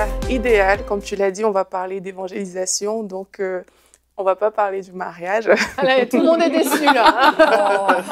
partenaire idéal, comme tu l'as dit, on va parler d'évangélisation, donc on ne va pas parler du mariage. Allez, tout le monde est déçu là.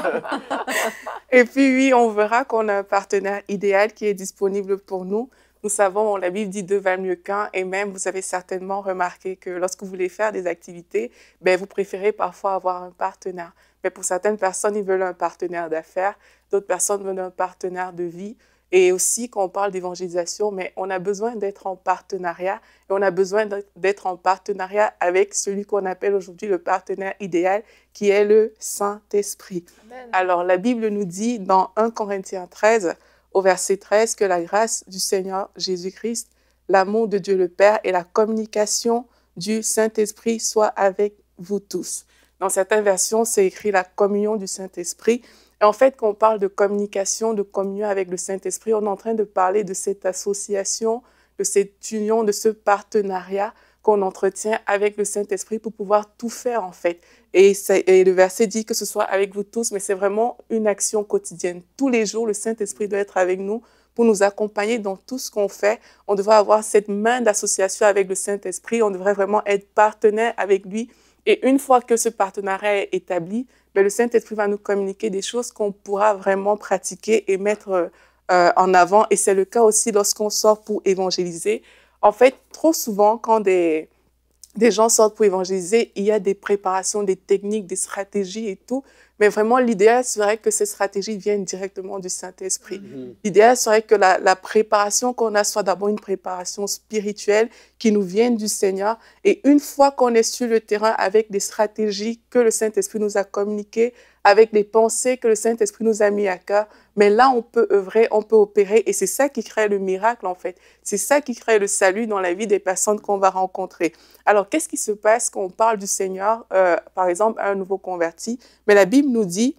Et puis oui, on verra qu'on a un partenaire idéal qui est disponible pour nous. Nous savons, la Bible dit deux valent mieux qu'un, et même vous avez certainement remarqué que lorsque vous voulez faire des activités, ben, vous préférez parfois avoir un partenaire. Mais pour certaines personnes, ils veulent un partenaire d'affaires, d'autres personnes veulent un partenaire de vie. Et aussi, quand on parle d'évangélisation, mais on a besoin d'être en partenariat, et on a besoin d'être en partenariat avec celui qu'on appelle aujourd'hui le partenaire idéal, qui est le Saint-Esprit. Alors, la Bible nous dit dans 1 Corinthiens 13, au verset 13, que la grâce du Seigneur Jésus-Christ, l'amour de Dieu le Père et la communication du Saint-Esprit soient avec vous tous. Dans certaines versions, c'est écrit la communion du Saint-Esprit. Et en fait, quand on parle de communication, de communion avec le Saint-Esprit, on est en train de parler de cette association, de cette union, de ce partenariat qu'on entretient avec le Saint-Esprit pour pouvoir tout faire, en fait. Et le verset dit que ce soit avec vous tous, mais c'est vraiment une action quotidienne. Tous les jours, le Saint-Esprit doit être avec nous pour nous accompagner dans tout ce qu'on fait. On devrait avoir cette main d'association avec le Saint-Esprit. On devrait vraiment être partenaire avec lui. Et une fois que ce partenariat est établi, ben, le Saint-Esprit va nous communiquer des choses qu'on pourra vraiment pratiquer et mettre en avant. Et c'est le cas aussi lorsqu'on sort pour évangéliser. En fait, trop souvent, quand des gens sortent pour évangéliser, il y a des préparations, des techniques, des stratégies et tout. Mais vraiment, l'idéal serait que ces stratégies viennent directement du Saint-Esprit. L'idéal serait que la préparation qu'on a soit d'abord une préparation spirituelle qui nous vienne du Seigneur. Et une fois qu'on est sur le terrain avec des stratégies que le Saint-Esprit nous a communiquées, avec les pensées que le Saint-Esprit nous a mis à cœur, mais là, on peut œuvrer, on peut opérer. Et c'est ça qui crée le miracle, en fait. C'est ça qui crée le salut dans la vie des personnes qu'on va rencontrer. Alors, qu'est-ce qui se passe quand on parle du Seigneur, par exemple, à un nouveau converti? Mais la Bible nous dit,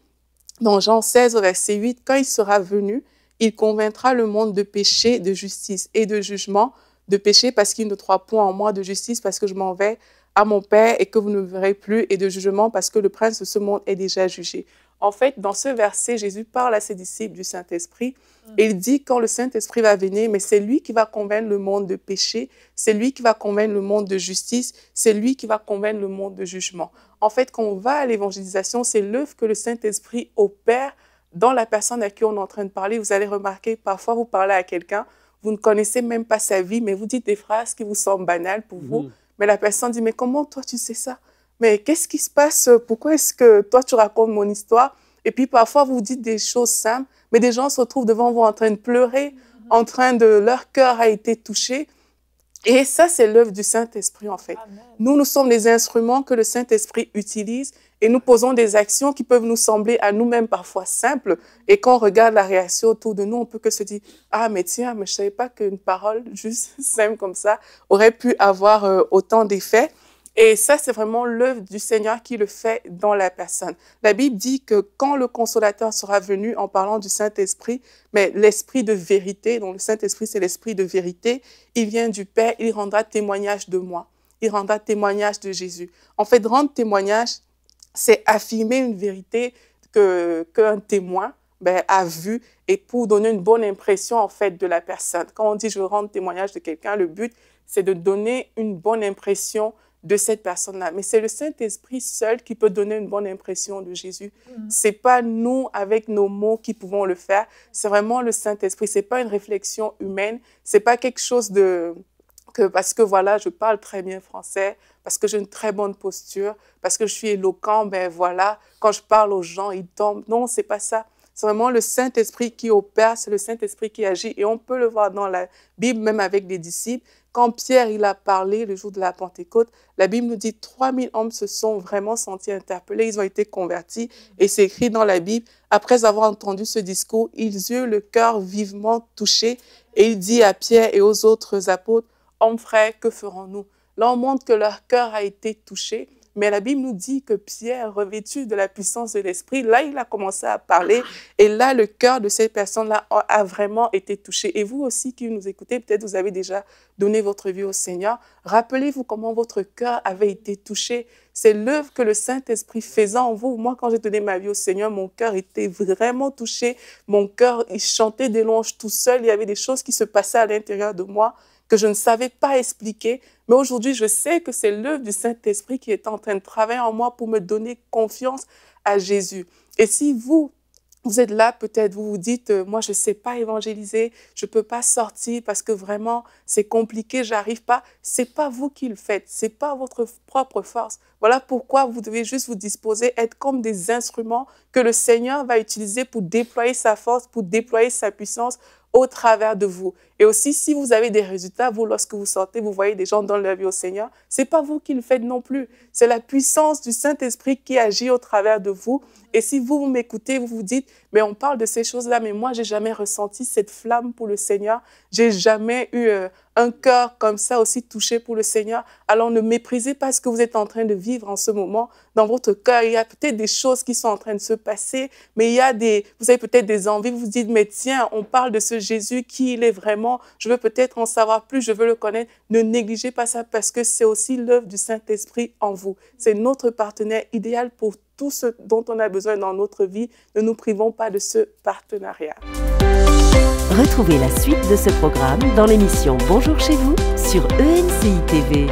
dans Jean 16, au verset 8, « Quand il sera venu, il convaincra le monde de péché, de justice et de jugement, de péché parce qu'il ne croit point en moi, de justice parce que je m'en vais à mon Père et que vous ne me verrez plus, et de jugement parce que le prince de ce monde est déjà jugé. » En fait, dans ce verset, Jésus parle à ses disciples du Saint-Esprit et il dit quand le Saint-Esprit va venir, mais c'est lui qui va convaincre le monde de péché, c'est lui qui va convaincre le monde de justice, c'est lui qui va convaincre le monde de jugement. En fait, quand on va à l'évangélisation, c'est l'œuvre que le Saint-Esprit opère dans la personne à qui on est en train de parler. Vous allez remarquer, parfois vous parlez à quelqu'un, vous ne connaissez même pas sa vie, mais vous dites des phrases qui vous semblent banales pour vous. Mais la personne dit, mais comment toi tu sais ça? Mais qu'est-ce qui se passe? Pourquoi est-ce que toi tu racontes mon histoire? Et puis parfois vous dites des choses simples, mais des gens se retrouvent devant vous en train de pleurer, en train de... Leur cœur a été touché. Et ça, c'est l'œuvre du Saint-Esprit, en fait. Amen. Nous sommes les instruments que le Saint-Esprit utilise et nous posons des actions qui peuvent nous sembler à nous-mêmes parfois simples. Et quand on regarde la réaction autour de nous, on peut que se dire « Ah, mais tiens, mais je ne savais pas qu'une parole juste simple comme ça aurait pu avoir autant d'effets. » Et ça, c'est vraiment l'œuvre du Seigneur qui le fait dans la personne. La Bible dit que quand le Consolateur sera venu, en parlant du Saint-Esprit, mais l'Esprit de vérité, donc le Saint-Esprit, c'est l'Esprit de vérité, il vient du Père, il rendra témoignage de moi. Il rendra témoignage de Jésus. En fait, rendre témoignage, c'est affirmer une vérité qu'un témoin a vue et pour donner une bonne impression, en fait, de la personne. Quand on dit « je veux rendre témoignage de quelqu'un », le but, c'est de donner une bonne impression de cette personne-là. Mais c'est le Saint-Esprit seul qui peut donner une bonne impression de Jésus. C'est pas nous, avec nos mots, qui pouvons le faire. C'est vraiment le Saint-Esprit. C'est pas une réflexion humaine. C'est pas quelque chose parce que voilà, je parle très bien français, parce que j'ai une très bonne posture, parce que je suis éloquent, ben voilà, quand je parle aux gens, ils tombent. Non, c'est pas ça. C'est vraiment le Saint-Esprit qui opère, c'est le Saint-Esprit qui agit. Et on peut le voir dans la Bible, même avec les disciples. Quand Pierre il a parlé le jour de la Pentecôte, la Bible nous dit 3000 hommes se sont vraiment sentis interpellés, ils ont été convertis. Et c'est écrit dans la Bible, après avoir entendu ce discours, ils eurent le cœur vivement touché. Et il dit à Pierre et aux autres apôtres, « Hommes frères, que ferons-nous » Là, on montre que leur cœur a été touché. Mais la Bible nous dit que Pierre, revêtu de la puissance de l'Esprit, là, il a commencé à parler. Et là, le cœur de cette personne-là a vraiment été touché. Et vous aussi qui nous écoutez, peut-être vous avez déjà donné votre vie au Seigneur. Rappelez-vous comment votre cœur avait été touché. C'est l'œuvre que le Saint-Esprit faisait en vous. Moi, quand j'ai donné ma vie au Seigneur, mon cœur était vraiment touché. Mon cœur, il chantait des louanges tout seul. Il y avait des choses qui se passaient à l'intérieur de moi que je ne savais pas expliquer. Mais aujourd'hui, je sais que c'est l'œuvre du Saint-Esprit qui est en train de travailler en moi pour me donner confiance à Jésus. Et si vous êtes là, peut-être, vous vous dites, moi, je ne sais pas évangéliser, je ne peux pas sortir parce que vraiment, c'est compliqué, j'arrive pas. Ce n'est pas vous qui le faites, ce n'est pas votre propre force. Voilà pourquoi vous devez juste vous disposer, être comme des instruments que le Seigneur va utiliser pour déployer sa force, pour déployer sa puissance au travers de vous. Et aussi, si vous avez des résultats, vous, lorsque vous sortez, vous voyez des gens dans leur vie au Seigneur, ce n'est pas vous qui le faites non plus. C'est la puissance du Saint-Esprit qui agit au travers de vous. Et si vous m'écoutez, vous vous dites, mais on parle de ces choses-là, mais moi, je n'ai jamais ressenti cette flamme pour le Seigneur. Je n'ai jamais eu un cœur comme ça aussi touché pour le Seigneur. Alors ne méprisez pas ce que vous êtes en train de vivre en ce moment. Dans votre cœur, il y a peut-être des choses qui sont en train de se passer, mais vous avez peut-être des envies, vous vous dites, mais tiens, on parle de ce Jésus, qui il est vraiment, je veux peut-être en savoir plus, je veux le connaître. Ne négligez pas ça parce que c'est aussi l'œuvre du Saint-Esprit en vous. C'est notre partenaire idéal pour tout ce dont on a besoin dans notre vie. Ne nous privons pas de ce partenariat. Retrouvez la suite de ce programme dans l'émission Bonjour chez vous sur ENCI TV.